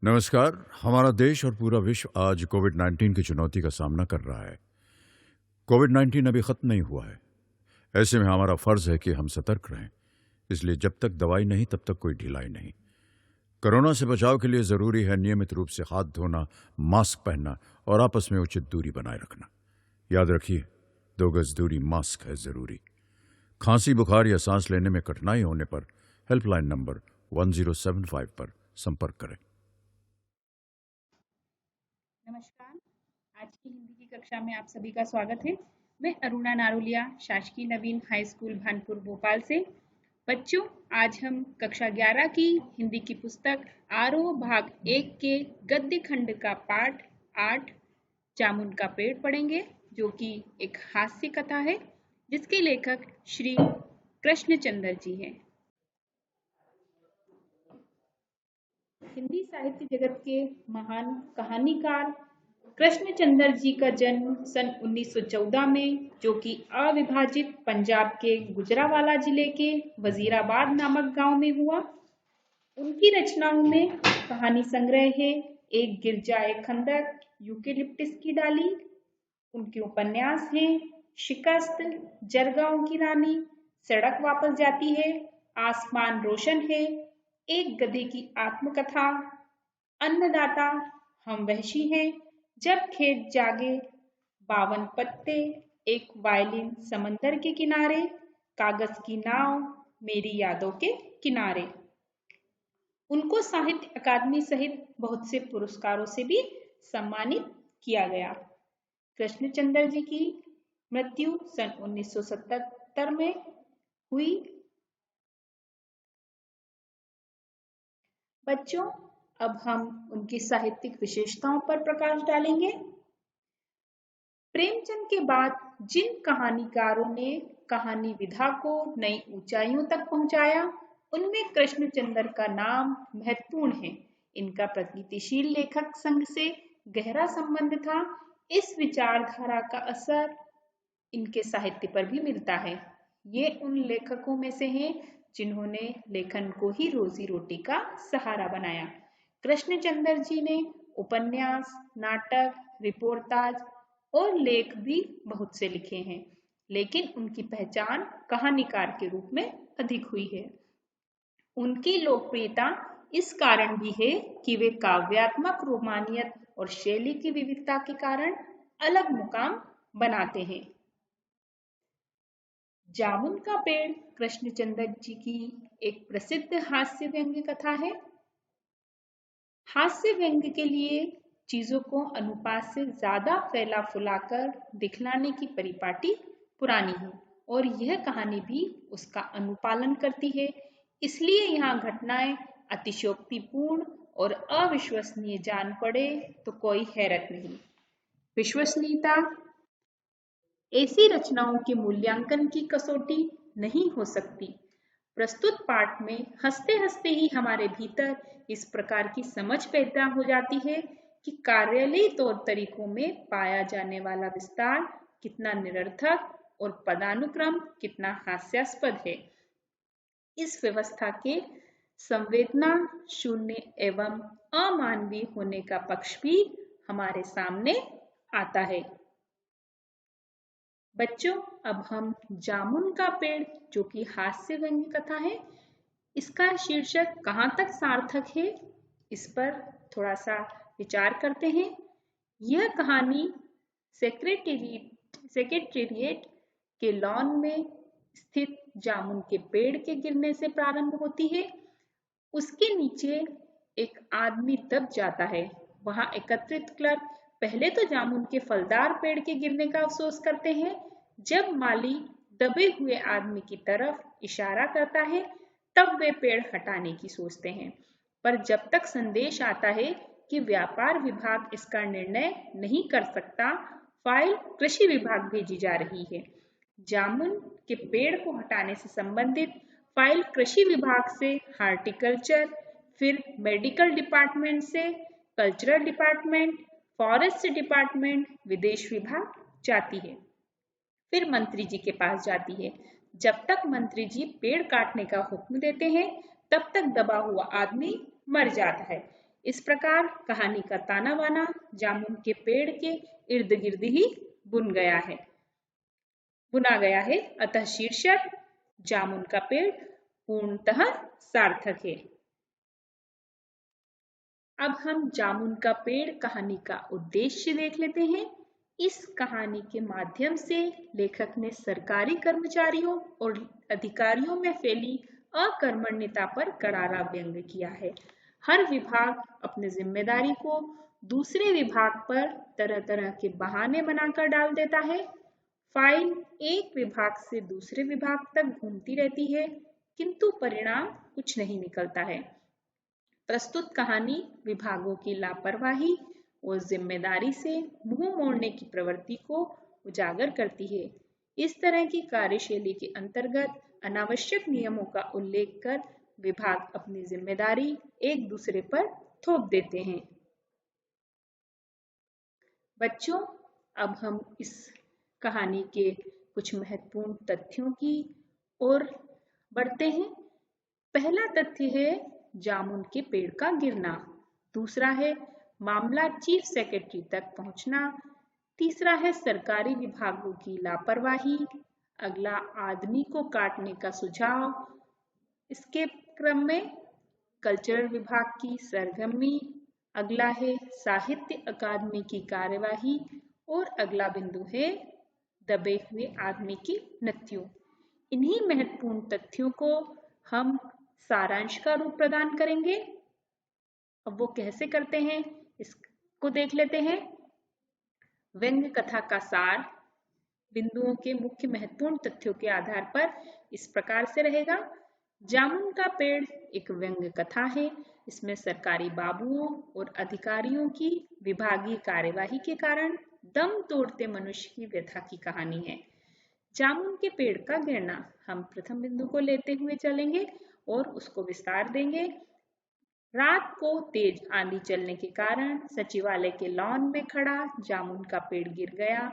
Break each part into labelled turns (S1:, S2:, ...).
S1: नमस्कार। हमारा देश और पूरा विश्व आज कोविड-19 की चुनौती का सामना कर रहा है। कोविड-19 अभी खत्म नहीं हुआ है। ऐसे में हमारा फर्ज है कि हम सतर्क रहें। इसलिए जब तक दवाई नहीं तब तक कोई ढिलाई नहीं। कोरोना से बचाव के लिए जरूरी है नियमित रूप से हाथ धोना, मास्क पहनना और आपस में उचित दूरी बनाए रखना। याद रखिए, 2 गज दूरी मास्क है जरूरी। खांसी, बुखार या सांस लेने में कठिनाई होने पर हेल्पलाइन नंबर 1075 पर संपर्क करें।
S2: नमस्कार। आज की हिंदी की कक्षा में आप सभी का स्वागत है। मैं अरुणा नारोलिया, शासकीय नवीन हाई स्कूल भानपुर भोपाल से। बच्चों, आज हम कक्षा 11 की हिंदी की पुस्तक आरोह भाग 1 के गद्य खंड का पाठ 8 जामुन का पेड़ पढ़ेंगे, जो कि एक हास्य कथा है, जिसके लेखक श्री कृष्णचंद्र जी हैं। हिंदी साहित्य जगत के महान कहानीकार कृष्णचंद्र जी का जन्म सन 1914 में, जो कि अविभाजित पंजाब के गुजरांवाला जिले के वजीराबाद नामक गांव में हुआ। उनकी रचनाओं में कहानी संग्रह है एक गिरजाए खंदक, यूकेलिप्टिस की डाली। उनके उपन्यास हैं शिकस्त, जरगांव की रानी, सड़क वापस जाती है, आसमान रोशन है, एक गधे की आत्मकथा, अन्नदाता, हम वहशी हैं, जब खेत जागे, 52 पत्ते, एक वायलिन समंदर के किनारे, कागज की नाव, मेरी यादों के किनारे। उनको साहित्य अकादमी सहित बहुत से पुरस्कारों से भी सम्मानित किया गया। कृष्णचंद्र जी की मृत्यु सन 1977 में हुई। बच्चों, अब हम उनकी साहित्यिक विशेषताओं पर प्रकाश डालेंगे। प्रेमचंद के बाद जिन कहानीकारों ने कहानी विधा को नई ऊंचाइयों तक पहुंचाया, उनमें कृष्णचंद्र का नाम महत्वपूर्ण है। इनका प्रगतिशील लेखक संघ से गहरा संबंध था। इस विचारधारा का असर इनके साहित्य पर भी मिलता है। ये उन लेखकों में से हैं जिन्होंने लेखन को ही रोजी रोटी का सहारा बनाया। कृष्णचंद्र जी ने उपन्यास, नाटक, रिपोर्टाज और लेख भी बहुत से लिखे हैं, लेकिन उनकी पहचान कहानीकार के रूप में अधिक हुई है। उनकी लोकप्रियता इस कारण भी है कि वे काव्यात्मक रोमानियत और शैली की विविधता के कारण अलग मुकाम बनाते हैं। जामुन का पेड़ कृष्णचंद्र जी की एक प्रसिद्ध हास्य व्यंग्य कथा है। हास्य व्यंग्य के लिए चीजों को अनुपात से ज्यादा फैला फुलाकर दिखलाने की परिपाटी पुरानी है, और यह कहानी भी उसका अनुपालन करती है। इसलिए यहाँ घटनाएं अतिशयोक्तिपूर्ण और अविश्वसनीय जान पड़े तो कोई हैरत नहीं। विश्वसनीयता ऐसी रचनाओं के मूल्यांकन की कसौटी नहीं हो सकती। प्रस्तुत पाठ में हंसते हंसते ही हमारे भीतर इस प्रकार की समझ पैदा हो जाती है कि कार्यालयी तौर तरीकों में पाया जाने वाला विस्तार कितना निरर्थक और पदानुक्रम कितना हास्यास्पद है। इस व्यवस्था के संवेदना शून्य एवं अमानवीय होने का पक्ष भी हमारे सामने आता है। बच्चों, अब हम जामुन का पेड़, जो कि हास्य व्यंग्य कथा है, इसका शीर्षक कहाँ तक सार्थक है, इस पर थोड़ा सा विचार करते हैं। यह कहानी सेक्रेटेरिएट के लॉन में स्थित जामुन के पेड़ के गिरने से प्रारंभ होती है। उसके नीचे एक आदमी दब जाता है। वहां एकत्रित क्लर्क पहले तो जामुन के फलदार पेड़ के गिरने का अफसोस करते हैं। जब माली दबे हुए आदमी की तरफ इशारा करता है, तब वे पेड़ हटाने की सोचते हैं। पर जब तक संदेश आता है कि व्यापार विभाग इसका निर्णय नहीं कर सकता, फाइल कृषि विभाग भेजी जा रही है। जामुन के पेड़ को हटाने से संबंधित फाइल कृषि विभाग से हार्टिकल्चर, फिर मेडिकल डिपार्टमेंट से कल्चरल डिपार्टमेंट, फॉरेस्ट डिपार्टमेंट, विदेश विभाग जाती है, फिर मंत्री जी के पास जाती है। जब तक मंत्री जी पेड़ काटने का हुक्म देते हैं, तब तक दबा हुआ आदमी मर जाता है। इस प्रकार कहानी का ताना बाना जामुन के पेड़ के इर्द गिर्द ही बुना गया है। अतः शीर्षक जामुन का पेड़ पूर्णतः सार्थक है। अब हम जामुन का पेड़ कहानी का उद्देश्य देख लेते हैं। इस कहानी के माध्यम से लेखक ने सरकारी कर्मचारियों और अधिकारियों में फैली अकर्मण्यता पर करारा व्यंग किया है। हर विभाग अपनी जिम्मेदारी को दूसरे विभाग पर तरह तरह के बहाने बनाकर डाल देता है। फाइल एक विभाग से दूसरे विभाग तक घूमती रहती है, किंतु परिणाम कुछ नहीं निकलता है। प्रस्तुत कहानी विभागों की लापरवाही और जिम्मेदारी से मुंह मोड़ने की प्रवृत्ति को उजागर करती है। इस तरह की कार्यशैली के अंतर्गत अनावश्यक नियमों का उल्लेख कर विभाग अपनी जिम्मेदारी एक दूसरे पर थोप देते हैं। बच्चों, अब हम इस कहानी के कुछ महत्वपूर्ण तथ्यों की ओर बढ़ते हैं। पहला तथ्य है जामुन के पेड़ का गिरना। दूसरा है मामला चीफ सेक्रेटरी तक पहुंचना। तीसरा है सरकारी विभागों की लापरवाही। अगला आदमी को काटने का सुझाव। इसके क्रम में कल्चरल विभाग की सरगर्मी। अगला है साहित्य अकादमी की कार्यवाही और अगला बिंदु है दबे हुए आदमी की मृत्यु। इन्हीं महत्वपूर्ण तथ्यों को हम सारांश का रूप प्रदान करेंगे। अब वो कैसे करते हैं इसको देख लेते हैं। व्यंग्य कथा का सार बिंदुओं के मुख्य महत्वपूर्ण तथ्यों के आधार पर इस प्रकार से रहेगा। जामुन का पेड़ एक व्यंग्य कथा है। इसमें सरकारी बाबुओं और अधिकारियों की विभागीय कार्यवाही के कारण दम तोड़ते मनुष्य की व्यथा की कहानी है। जामुन के पेड़ का गिरना, हम प्रथम बिंदु को लेते हुए चलेंगे और उसको विस्तार देंगे। रात को तेज आंधी चलने के कारण सचिवालय के लॉन में खड़ा जामुन का पेड़ गिर गया।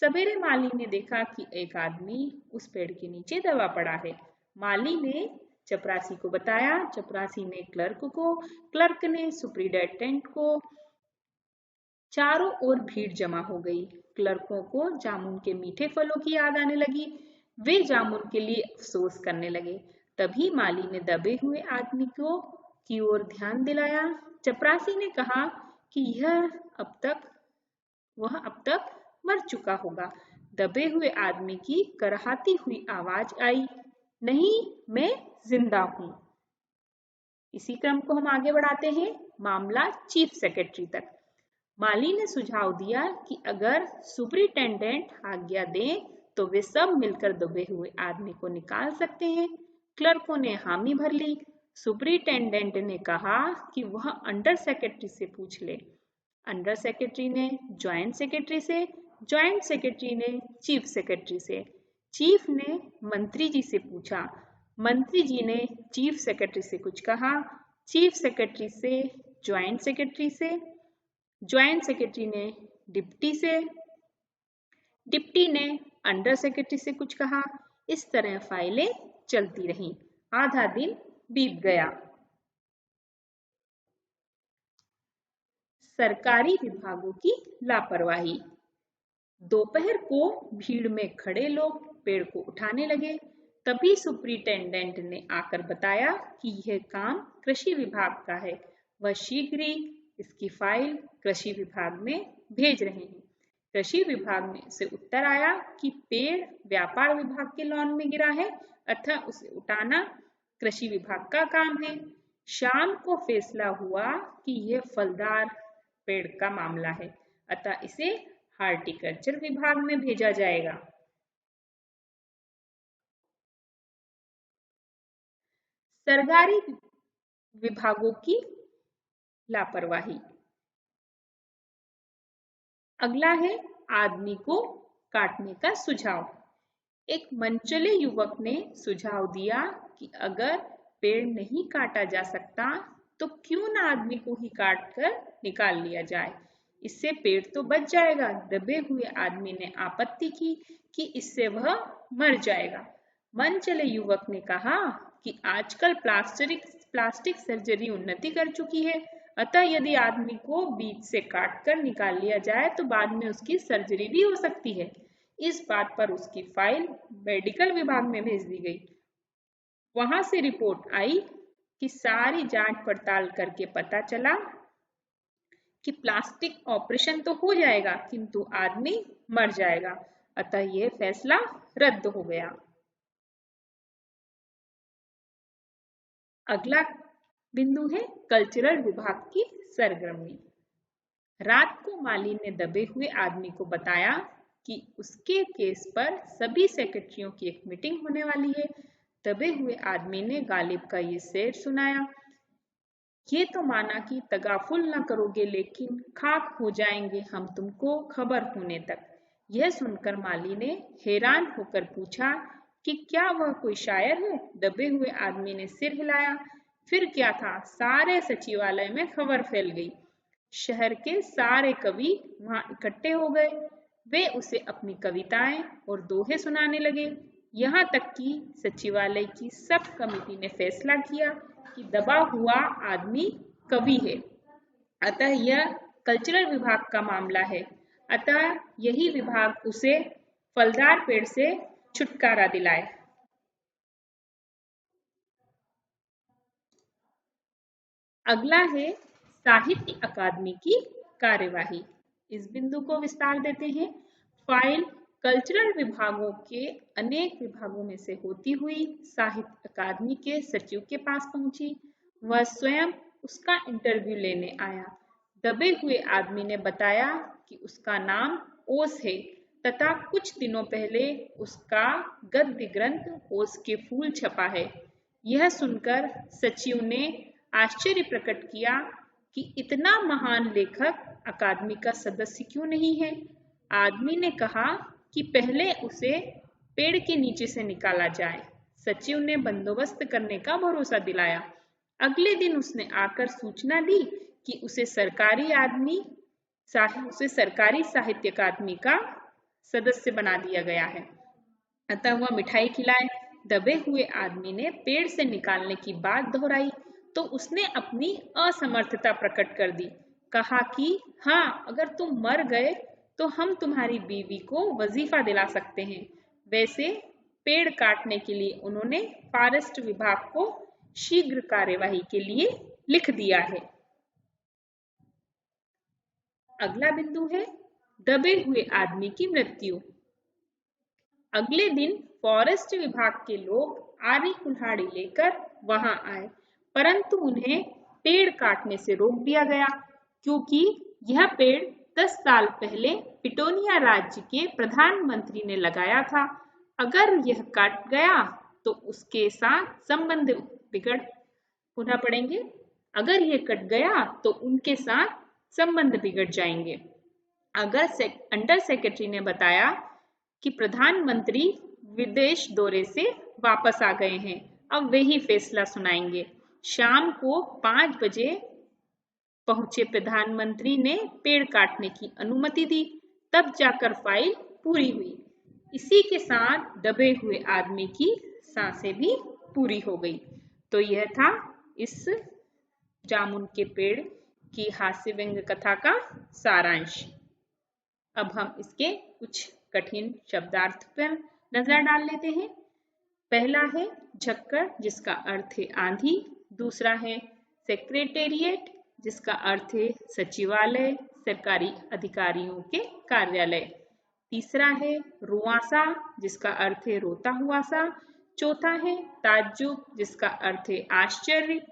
S2: सवेरे माली ने देखा कि एक आदमी उस पेड़ के नीचे दबा पड़ा है। माली ने चपरासी को बताया। चपरासी ने क्लर्क ने सुपरिटेंडेंट को। चारों ओर भीड़ जमा हो गई। क्लर्कों को जामुन के मीठे फलों की याद आने लगी। वे जामुन के लिए अफसोस करने लगे। तभी माली ने दबे हुए आदमी की ओर ध्यान दिलाया। चपरासी ने कहा कि वह अब तक मर चुका होगा। दबे हुए आदमी की करहाती हुई आवाज आई, नहीं, मैं जिंदा हूं। इसी क्रम को हम आगे बढ़ाते हैं मामला चीफ सेक्रेटरी तक। माली ने सुझाव दिया कि अगर सुपरिटेंडेंट आज्ञा दें तो वे सब मिलकर दबे हुए आदमी को निकाल सकते हैं। क्लर्कों ने हामी भर ली। सुपरिटेंडेंट ने कहा कि वह अंडर सेक्रेटरी से पूछ ले। अंडर सेक्रेटरी ने ज्वाइंट सेक्रेटरी से, ज्वाइंट सेक्रेटरी ने चीफ सेक्रेटरी से, चीफ ने मंत्री जी से पूछा, मंत्री जी ने चीफ सेक्रेटरी से कुछ कहा, चीफ सेक्रेटरी से ज्वाइंट सेक्रेटरी से, ज्वाइंट सेक्रेटरी ने डिप्टी से, डिप्टी ने अंडर सेक्रेटरी से कुछ कहा। इस तरह फाइलें चलती रहीं। आधा दिन बीत गया। सरकारी विभागों की लापरवाही। दोपहर को भीड़ में खड़े लोग पेड़ को उठाने लगे। तभी सुपरिटेंडेंट ने आकर बताया कि यह काम कृषि विभाग का है। वह शीघ्र ही इसकी फाइल कृषि विभाग में भेज रहे हैं। कृषि विभाग में से उत्तर आया कि पेड़ व्यापार विभाग के लॉन में गिरा है, अतः उसे उठाना कृषि विभाग का काम है। शाम को फैसला हुआ कि यह फलदार पेड़ का मामला है, अतः इसे हार्टिकल्चर विभाग में भेजा जाएगा। सरकारी विभागों की लापरवाही। अगला है आदमी को काटने का सुझाव। एक मनचले युवक ने सुझाव दिया कि अगर पेड़ नहीं काटा जा सकता तो क्यों ना आदमी को ही काट कर निकाल लिया जाए, इससे पेड़ तो बच जाएगा। दबे हुए आदमी ने आपत्ति की कि इससे वह मर जाएगा। मनचले युवक ने कहा कि आजकल प्लास्टिक सर्जरी उन्नति कर चुकी है, अतः यदि आदमी को बीच से काटकर निकाल लिया जाए तो बाद में उसकी सर्जरी भी हो सकती है। इस बात पर उसकी फाइल मेडिकल विभाग में भेज दी गई। वहां से रिपोर्ट आई कि सारी जांच पड़ताल करके पता चला कि प्लास्टिक ऑपरेशन तो हो जाएगा किंतु आदमी मर जाएगा। अतः यह फैसला रद्द हो गया। अगला बिंदु है कल्चरल विभाग की सरगर्मी। रात को माली ने दबे हुए आदमी को बताया कि उसके केस पर सभी सेक्रेटरियों की एक मीटिंग होने वाली है। दबे हुए आदमी ने गालिब का ये शेर सुनाया, ये तो माना कि तगाफुल न करोगे लेकिन खाक हो जाएंगे हम तुमको खबर होने तक। यह सुनकर माली ने हैरान होकर पूछा कि क्या वह कोई शायर है? दबे हुए आदमी ने सिर हिलाया। फिर क्या था, सारे सचिवालय में खबर फैल गई। शहर के सारे कवि वहां इकट्ठे हो गए। वे उसे अपनी कविताएं और दोहे सुनाने लगे। यहाँ तक कि सचिवालय की सब कमेटी ने फैसला किया कि दबा हुआ आदमी कवि है। अतः यह कल्चरल विभाग का मामला है। अतः यही विभाग उसे फलदार पेड़ से छुटकारा दिलाए। अगला है साहित्य अकादमी की कार्यवाही। इस बिंदु को विस्तार देते हैं। फाइल कल्चरल विभागों के अनेक विभागों में से होती हुई साहित्य अकादमी के सचिव के पास पहुंची। वह स्वयं उसका इंटरव्यू लेने आया। दबे हुए आदमी ने बताया कि उसका नाम ओस है तथा कुछ दिनों पहले उसका गद्य ग्रंथ ओस के फूल छपा है। यह सुनकर सचिव ने आश्चर्य प्रकट किया कि इतना महान लेखक अकादमी का सदस्य क्यों नहीं है। आदमी ने कहा कि पहले उसे पेड़ के नीचे से निकाला जाए। सचिव ने बंदोबस्त करने का भरोसा दिलाया। अगले दिन उसने आकर सूचना दी कि उसे सरकारी साहित्य अकादमी का सदस्य बना दिया गया है। अतः वह मिठाई खिलाए। दबे हुए आदमी ने पेड़ से निकालने की बात दोहराई तो उसने अपनी असमर्थता प्रकट कर दी। कहा कि हाँ, अगर तुम मर गए तो हम तुम्हारी बीवी को वजीफा दिला सकते हैं। वैसे पेड़ काटने के लिए उन्होंने फॉरेस्ट विभाग को शीघ्र कार्यवाही के लिए लिख दिया है। अगला बिंदु है दबे हुए आदमी की मृत्यु। अगले दिन फॉरेस्ट विभाग के लोग आरी कुल्हाड़ी लेकर वहां आए, परंतु उन्हें पेड़ काटने से रोक दिया गया क्योंकि यह पेड़ 10 साल पहले पिटोनिया राज्य के प्रधानमंत्री ने लगाया था। अगर यह कट गया तो उसके साथ संबंध बिगड़ पुनः पढ़ेंगे। अगर यह कट गया तो उनके साथ संबंध बिगड़ जाएंगे। अंडर सेक्रेटरी ने बताया कि प्रधानमंत्री विदेश दौरे से वापस आ गए हैं, अब वे ही फैसला सुनाएंगे। शाम को 5 बजे पहुंचे प्रधानमंत्री ने पेड़ काटने की अनुमति दी, तब जाकर फाइल पूरी हुई। इसी के साथ दबे हुए आदमी की सांसें भी पूरी हो गई। तो यह था इस जामुन के पेड़ की हास्य व्यंग कथा का सारांश। अब हम इसके कुछ कठिन शब्दार्थ पर नजर डाल लेते हैं। पहला है झक्कड़, जिसका अर्थ है आंधी। दूसरा है सेक्रेटेरिएट, जिसका अर्थ है सचिवालय, सरकारी अधिकारियों के कार्यालय। तीसरा है रुआसा, जिसका अर्थ है रोता हुआ सा। चौथा है ताज्जुब, जिसका अर्थ है आश्चर्य।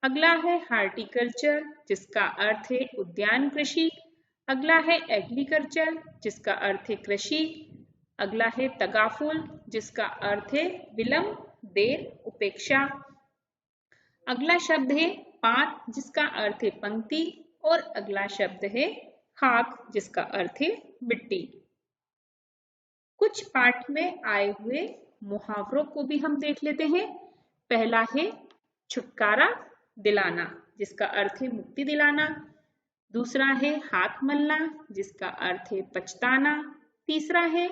S2: अगला है हार्टिकल्चर, जिसका अर्थ है उद्यान कृषि। अगला है एग्रीकल्चर, जिसका अर्थ है कृषि। अगला है तगाफुल, जिसका अर्थ है विलंब, देर, उपेक्षा। अगला शब्द है पात, जिसका अर्थ है पंक्ति। और अगला शब्द है खाक, जिसका अर्थ है मिट्टी। कुछ पाठ में आए हुए मुहावरों को भी हम देख लेते हैं। पहला है छुटकारा दिलाना, जिसका अर्थ है मुक्ति दिलाना। दूसरा है हाथ मलना, जिसका अर्थ है पछताना। तीसरा है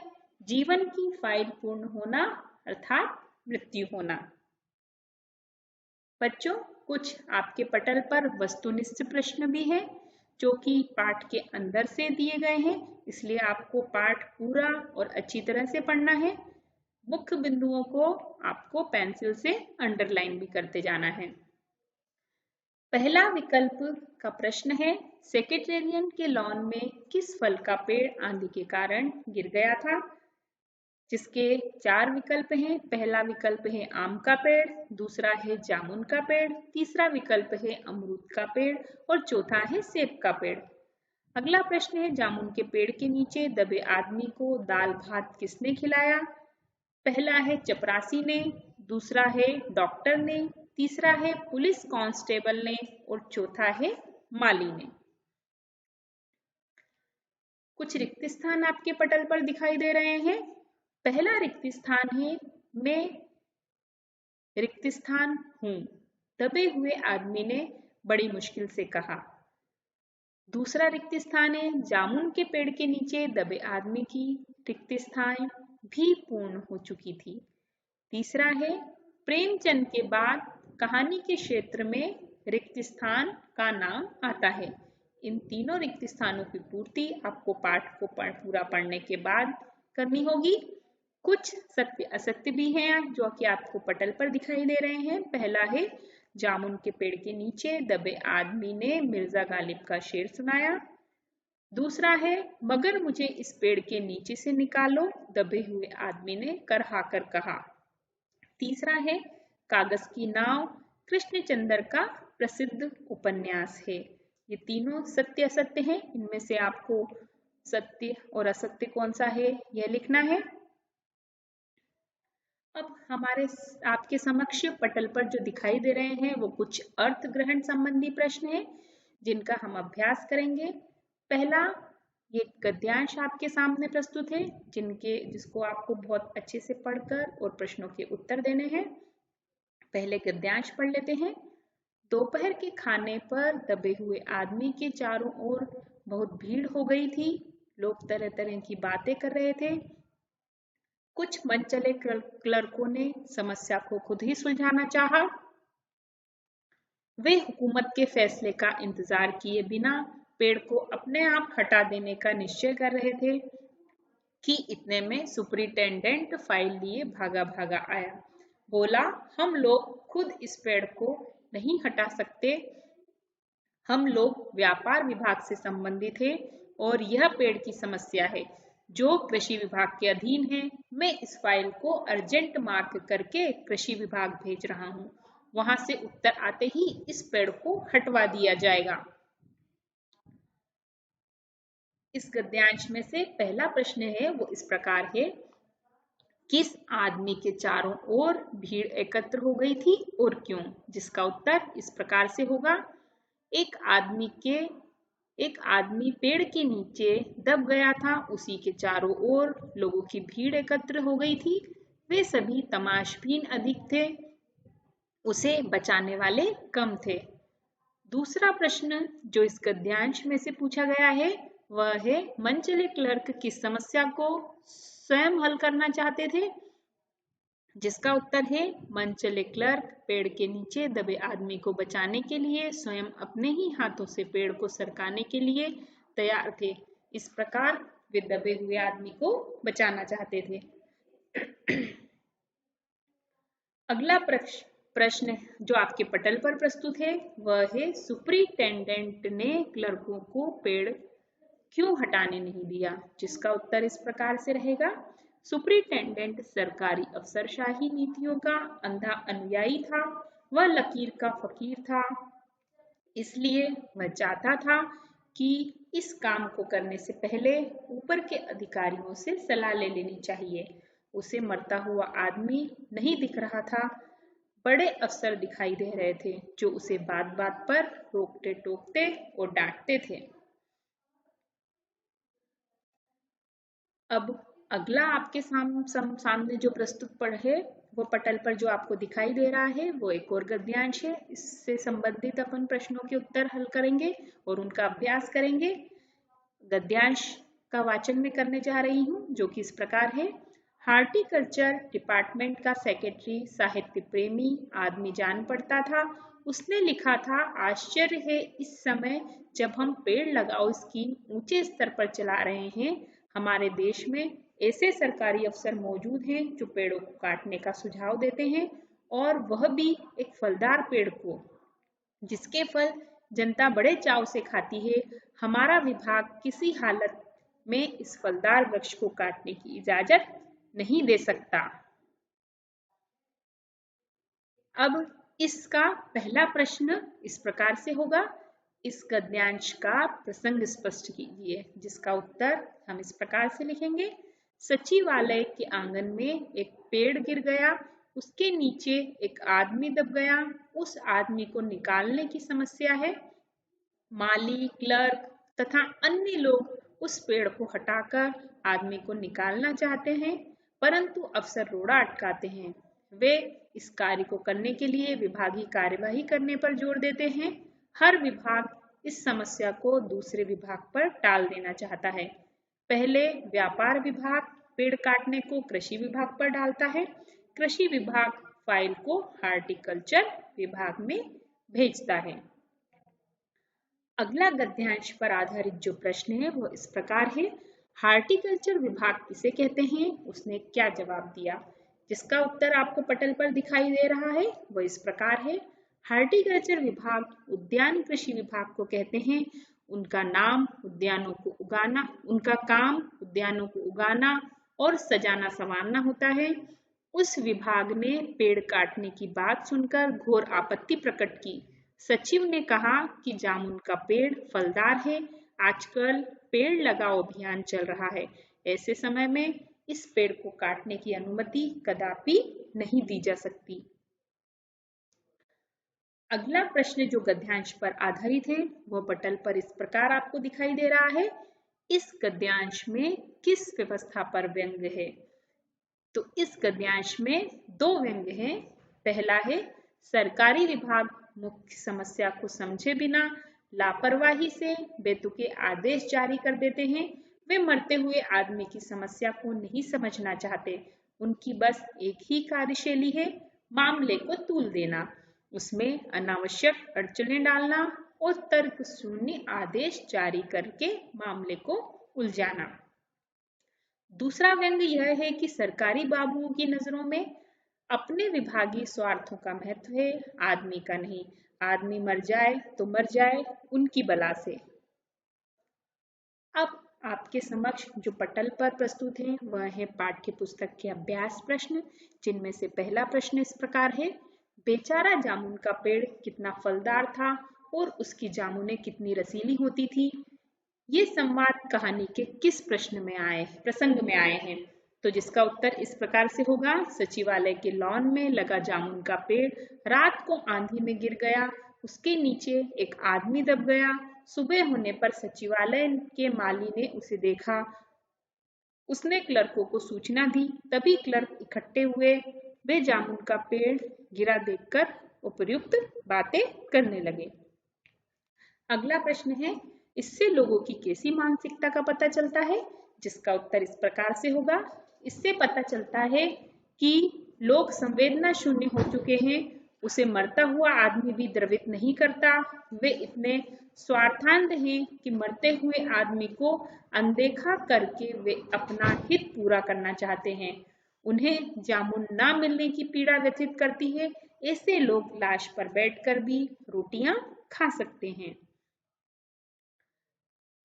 S2: जीवन की फाइल पूर्ण होना, अर्थात मृत्यु होना। बच्चों, कुछ आपके पटल पर वस्तुनिष्ठ प्रश्न भी हैं जो कि पाठ के अंदर से दिए गए हैं, इसलिए आपको पाठ पूरा और अच्छी तरह से पढ़ना है। मुख्य बिंदुओं को आपको पेंसिल से अंडरलाइन भी करते जाना है। पहला विकल्प का प्रश्न है, सेक्रेटेरिएट के लॉन में किस फल का पेड़ आंधी के कारण गिर गया था? जिसके 4 विकल्प हैं। पहला विकल्प है आम का पेड़, दूसरा है जामुन का पेड़, तीसरा विकल्प है अमरूद का पेड़ और चौथा है सेब का पेड़। अगला प्रश्न है, जामुन के पेड़ के नीचे दबे आदमी को दाल भात किसने खिलाया? पहला है चपरासी ने, दूसरा है डॉक्टर ने, तीसरा है पुलिस कांस्टेबल ने और चौथा है माली ने। कुछ रिक्त स्थान आपके पटल पर दिखाई दे रहे हैं। पहला रिक्त स्थान है मैं रिक्त स्थान हूं, दबे हुए आदमी ने बड़ी मुश्किल से कहा। दूसरा रिक्त स्थान है जामुन के पेड़ के नीचे दबे आदमी की रिक्त स्थान भी पूर्ण हो चुकी थी। तीसरा है प्रेमचंद के बाद कहानी के क्षेत्र में रिक्त स्थान का नाम आता है। इन तीनों रिक्त स्थानों की पूर्ति आपको पाठ को पूरा पढ़ने के बाद करनी होगी। कुछ सत्य असत्य भी हैं जो कि आपको पटल पर दिखाई दे रहे हैं। पहला है जामुन के पेड़ के नीचे दबे आदमी ने मिर्जा गालिब का शेर सुनाया। दूसरा है मगर मुझे इस पेड़ के नीचे से निकालो, दबे हुए आदमी ने करहाकर कहा। तीसरा है कागज की नाव, कृष्णचंद्र का प्रसिद्ध उपन्यास है। ये तीनों सत्य असत्य हैं। इनमें से आपको सत्य और असत्य कौन सा है यह लिखना है। अब हमारे आपके समक्ष पटल पर जो दिखाई दे रहे हैं वो कुछ अर्थ ग्रहण संबंधी प्रश्न हैं जिनका हम अभ्यास करेंगे। पहला ये गद्यांश आपके सामने प्रस्तुत है जिसको आपको बहुत अच्छे से पढ़कर और प्रश्नों के उत्तर देने हैं। पहले गद्यांश पढ़ लेते हैं। दोपहर के खाने पर दबे हुए आदमी के चारों ओर बहुत भीड़ हो गई थी। लोग तरह तरह की बातें कर रहे थे। कुछ मनचले क्लर्कों ने समस्या को खुद ही सुलझाना चाहा। वे हुकूमत के फैसले का इंतजार किए बिना पेड़ को अपने आप हटा देने का निश्चय कर रहे थे कि इतने में सुपरिटेंडेंट फाइल लिए भागा भागा आया। बोला, हम लोग खुद इस पेड़ को नहीं हटा सकते। हम लोग व्यापार विभाग से संबंधित हैं और यह पेड़ की समस्या है जो कृषि विभाग के अधीन है। मैं इस फाइल को अर्जेंट मार्क करके कृषि विभाग भेज रहा हूँ। वहां से उत्तर आते ही इस पेड़ को हटवा दिया जाएगा। इस गद्यांश में से पहला प्रश्न है वो इस प्रकार है, किस आदमी के चारों ओर भीड़ एकत्र हो गई थी और क्यों? जिसका उत्तर इस प्रकार से होगा, एक आदमी पेड़ के नीचे दब गया था, उसी के चारों ओर लोगों की भीड़ एकत्र हो गई थी। वे सभी तमाशबीन अधिक थे, उसे बचाने वाले कम थे। दूसरा प्रश्न जो इस गद्यांश में से पूछा गया है वह है, मनचले क्लर्क किस समस्या को स्वयं हल करना चाहते थे? जिसका उत्तर है, मनचले क्लर्क पेड़ के नीचे दबे आदमी को बचाने के लिए स्वयं अपने ही हाथों से पेड़ को सरकाने के लिए तैयार थे। इस प्रकार वे दबे हुए आदमी को बचाना चाहते थे। अगला प्रश्न जो आपके पटल पर प्रस्तुत है वह है, सुपरिटेंडेंट ने क्लर्कों को पेड़ क्यों हटाने नहीं दिया? जिसका उत्तर इस प्रकार से रहेगा, सुपरिटेंडेंट सरकारी अफसरशाही नीतियों का अंधा अनुयायी था। वह लकीर का फकीर था, इसलिए वह चाहता था कि इस काम को करने से पहले ऊपर के अधिकारियों से सलाह ले लेनी चाहिए। उसे मरता हुआ आदमी नहीं दिख रहा था, बड़े अफसर दिखाई दे रहे थे जो उसे बात बात पर रोकते टोकते और डांटते थे। अब अगला आपके सामने जो प्रस्तुत पढ़ है वो पटल पर जो आपको दिखाई दे रहा है वो एक और गद्यांश है। इससे संबंधित अपन प्रश्नों के उत्तर हल करेंगे और उनका अभ्यास करेंगे। गद्यांश का वाचन में करने जा रही हूँ जो कि इस प्रकार है, हार्टिकल्चर डिपार्टमेंट का सेक्रेटरी साहित्य प्रेमी आदमी जान पड़ता था। उसने लिखा था, आश्चर्य है इस समय जब हम पेड़ लगाओ इसकी ऊंचे स्तर पर चला रहे हैं, हमारे देश में ऐसे सरकारी अफसर मौजूद हैं जो पेड़ों को काटने का सुझाव देते हैं, और वह भी एक फलदार पेड़ को, जिसके फल जनता बड़े चाव से खाती है। हमारा विभाग किसी हालत में इस फलदार वृक्ष को काटने की इजाजत नहीं दे सकता। अब इसका पहला प्रश्न इस प्रकार से होगा, इस गद्यांश का प्रसंग स्पष्ट कीजिए, जिसका उत्तर हम इस प्रकार से लिखेंगे। सचिवालय के आंगन में एक पेड़ गिर गया, उसके नीचे एक आदमी दब गया, उस आदमी को निकालने की समस्या है। माली, क्लर्क तथा अन्य लोग उस पेड़ को हटाकर आदमी को निकालना चाहते हैं, परंतु अफसर रोड़ा अटकाते हैं। वे इस कार्य को करने के लिए विभागीय कार्यवाही करने पर जोर देते हैं। हर विभाग इस समस्या को दूसरे विभाग पर टाल देना चाहता है। पहले व्यापार विभाग पेड़ काटने को कृषि विभाग पर डालता है। कृषि विभाग फाइल को हार्टिकल्चर विभाग में भेजता है। अगला गद्यांश पर आधारित जो प्रश्न है वो इस प्रकार है, हार्टिकल्चर विभाग किसे कहते हैं? उसने क्या जवाब दिया? जिसका उत्तर आपको पटल पर दिखाई दे रहा है वो इस प्रकार है, हार्टिकल्चर विभाग उद्यान कृषि विभाग को कहते हैं। उनका काम उद्यानों को उगाना और सजाना संवारना होता है। उस विभाग ने पेड़ काटने की बात सुनकर घोर आपत्ति प्रकट की। सचिव ने कहा कि जामुन का पेड़ फलदार है, आजकल पेड़ लगाओ अभियान चल रहा है, ऐसे समय में इस पेड़ को काटने की अनुमति कदापि नहीं दी जा सकती। अगला प्रश्न जो गद्यांश पर आधारित है वह पटल पर इस प्रकार आपको दिखाई दे रहा है, इस गद्यांश में किस व्यवस्था पर व्यंग्य है? तो इस गद्यांश में दो व्यंग्य हैं। पहला है, सरकारी विभाग मुख्य समस्या को समझे बिना लापरवाही से बेतुके आदेश जारी कर देते हैं। वे मरते हुए आदमी की समस्या को नहीं समझना चाहते। उनकी बस एक ही कार्यशैली है, मामले को तूल देना, उसमें अनावश्यक अड़चनें डालना और तर्क शून्य आदेश जारी करके मामले को उलझाना। दूसरा व्यंग्य यह है कि सरकारी बाबुओं की नजरों में अपने विभागीय स्वार्थों का महत्व है, आदमी का नहीं। आदमी मर जाए तो मर जाए उनकी बला से। अब आपके समक्ष जो पटल पर प्रस्तुत है वह है पाठ्य पुस्तक के अभ्यास प्रश्न, जिनमें से पहला प्रश्न इस प्रकार है, बेचारा जामुन का पेड़ कितना फलदार था और उसकी जामुनें कितनी रसीली होती थी। ये संवाद कहानी के किस प्रसंग में आए हैं? तो जिसका उत्तर इस प्रकार से होगा, सचिवालय के लॉन में लगा जामुन का पेड़ रात को आंधी में गिर गया, उसके नीचे एक आदमी दब गया। सुबह होने पर सचिवालय के माली ने उसे देखा, उसने क्लर्कों को सूचना दी, तभी क्लर्क इकट्ठे हुए। वे जामुन का पेड़ गिरा देखकर उपयुक्त बातें करने लगे। अगला प्रश्न है, इससे लोगों की कैसी मानसिकता का पता चलता है? जिसका उत्तर इस प्रकार से होगा, इससे पता चलता है कि लोग संवेदना शून्य हो चुके हैं। उसे मरता हुआ आदमी भी द्रवित नहीं करता। वे इतने स्वार्थांध हैं कि मरते हुए आदमी को अनदेखा करके वे अपना हित पूरा करना चाहते हैं। उन्हें जामुन ना मिलने की पीड़ा व्यथित करती है। ऐसे लोग लाश पर बैठकर भी रोटियां खा सकते हैं।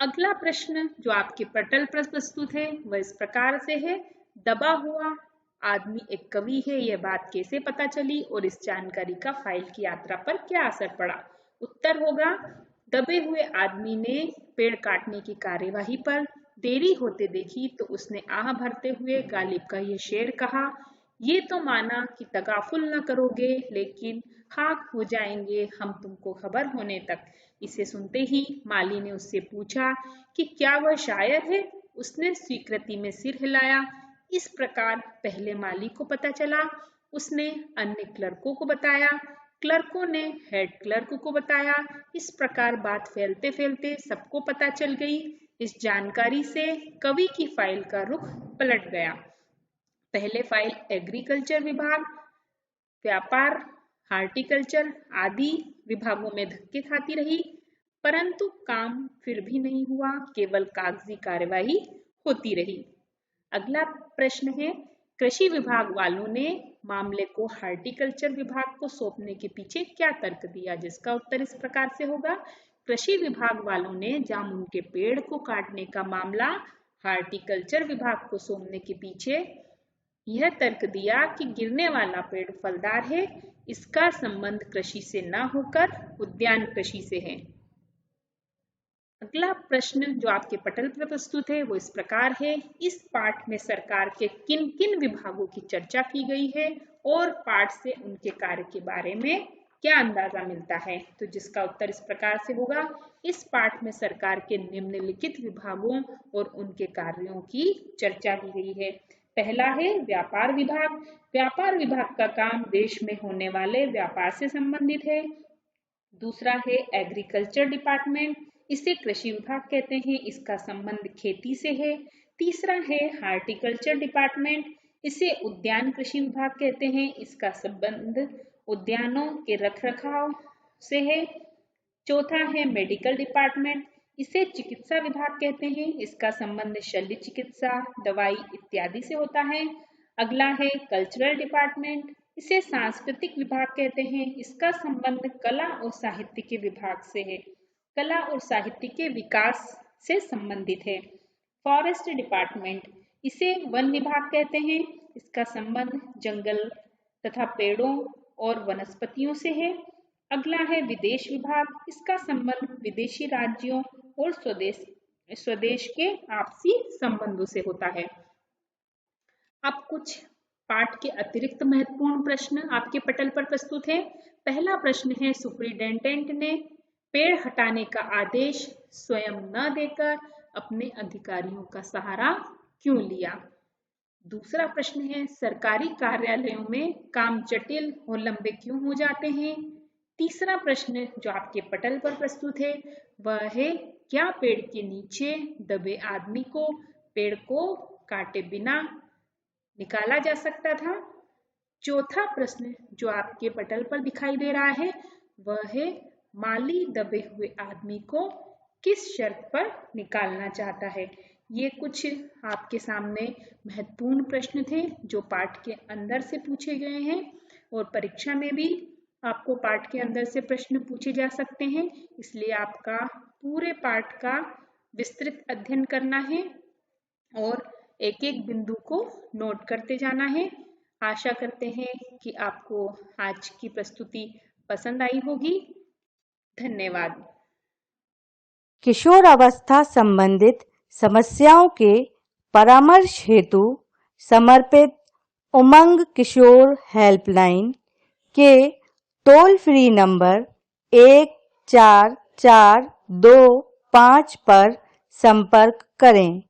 S2: अगला प्रश्न जो आपके पटल पर प्रस्तुत है वह इस प्रकार से है, दबा हुआ आदमी एक कवि है, यह बात कैसे पता चली और इस जानकारी का फाइल की यात्रा पर क्या असर पड़ा? उत्तर होगा, दबे हुए आदमी ने पेड़ काटने की कार्यवाही पर देरी होते देखी तो उसने आह भरते हुए गालिब का यह शेर कहा, ये तो माना कि तगाफुल न करोगे लेकिन खाक हो जाएंगे हम तुमको खबर होने तक। इसे सुनते ही माली ने उससे पूछा कि क्या वह शायर है? उसने स्वीकृति में सिर हिलाया। इस प्रकार पहले माली को पता चला, उसने अन्य क्लर्कों को बताया, क्लर्कों ने हेड क्लर्क को बताया। इस प्रकार बात फैलते फैलते सबको पता चल गई। इस जानकारी से कवि की फाइल का रुख पलट गया। पहले फाइल एग्रीकल्चर विभाग, व्यापार, हार्टिकल्चर आदि विभागों में धक्के खाती रही, परंतु काम फिर भी नहीं हुआ, केवल कागजी कार्यवाही होती रही। अगला प्रश्न है, कृषि विभाग वालों ने मामले को हार्टिकल्चर विभाग को सौंपने के पीछे क्या तर्क दिया, जिसका उत्तर इस प्रकार से होगा। कृषि विभाग वालों ने जामुन के पेड़ को काटने का मामला हार्टिकल्चर विभाग को सौंपने के पीछे यह तर्क दिया कि गिरने वाला पेड़ फलदार है, इसका संबंध कृषि से न होकर उद्यान कृषि से है। अगला प्रश्न जो आपके पटल पर प्रस्तुत है वो इस प्रकार है, इस पाठ में सरकार के किन किन विभागों की चर्चा की गई है और पाठ से उनके कार्य के बारे में क्या अंदाजा मिलता है, तो जिसका उत्तर इस प्रकार से होगा। इस पाठ में सरकार के निम्नलिखित विभागों और उनके कार्यों की चर्चा की गई है। पहला है व्यापार विभाग। व्यापार विभाग का काम देश में होने वाले व्यापार से संबंधित है। दूसरा है एग्रीकल्चर डिपार्टमेंट, इसे कृषि विभाग कहते हैं, इसका संबंध खेती से है। तीसरा है हार्टिकल्चर डिपार्टमेंट, इसे उद्यान कृषि विभाग कहते हैं, इसका संबंध उद्यानों के रखरखाव से है। चौथा है मेडिकल डिपार्टमेंट, इसे चिकित्सा विभाग कहते हैं, इसका संबंध शल्य चिकित्सा, दवाई इत्यादि से होता है। अगला है कल्चरल डिपार्टमेंट, इसे सांस्कृतिक विभाग कहते हैं, इसका संबंध कला और साहित्य के विभाग से है, कला और साहित्य के विकास से संबंधित है। फॉरेस्ट डिपार्टमेंट, इसे वन विभाग कहते हैं, इसका संबंध जंगल तथा पेड़ों और वनस्पतियों से है। अगला है विदेश विभाग, इसका संबंध विदेशी राज्यों और स्वदेश के आपसी संबंधों से होता है। अब कुछ पाठ के अतिरिक्त महत्वपूर्ण प्रश्न आपके पटल पर प्रस्तुत है। पहला प्रश्न है, सुपरिटेंडेंट ने पेड़ हटाने का आदेश स्वयं न देकर अपने अधिकारियों का सहारा क्यों लिया। दूसरा प्रश्न है, सरकारी कार्यालयों में काम जटिल और लंबे क्यों हो जाते हैं। तीसरा प्रश्न जो आपके पटल पर प्रस्तुत है वह है, क्या पेड़ के नीचे दबे आदमी को पेड़ को काटे बिना निकाला जा सकता था। चौथा प्रश्न जो आपके पटल पर दिखाई दे रहा है वह है, माली दबे हुए आदमी को किस शर्त पर निकालना चाहता है। ये कुछ आपके सामने महत्वपूर्ण प्रश्न थे जो पाठ के अंदर से पूछे गए हैं और परीक्षा में भी आपको पाठ के अंदर से प्रश्न पूछे जा सकते हैं, इसलिए आपका पूरे पाठ का विस्तृत अध्ययन करना है और एक एक बिंदु को नोट करते जाना है। आशा करते हैं कि आपको आज की प्रस्तुति पसंद आई होगी। धन्यवाद।
S3: किशोर अवस्था संबंधित समस्याओं के परामर्श हेतु समर्पित उमंग किशोर हेल्पलाइन के टोल फ्री नंबर 144225 पर संपर्क करें।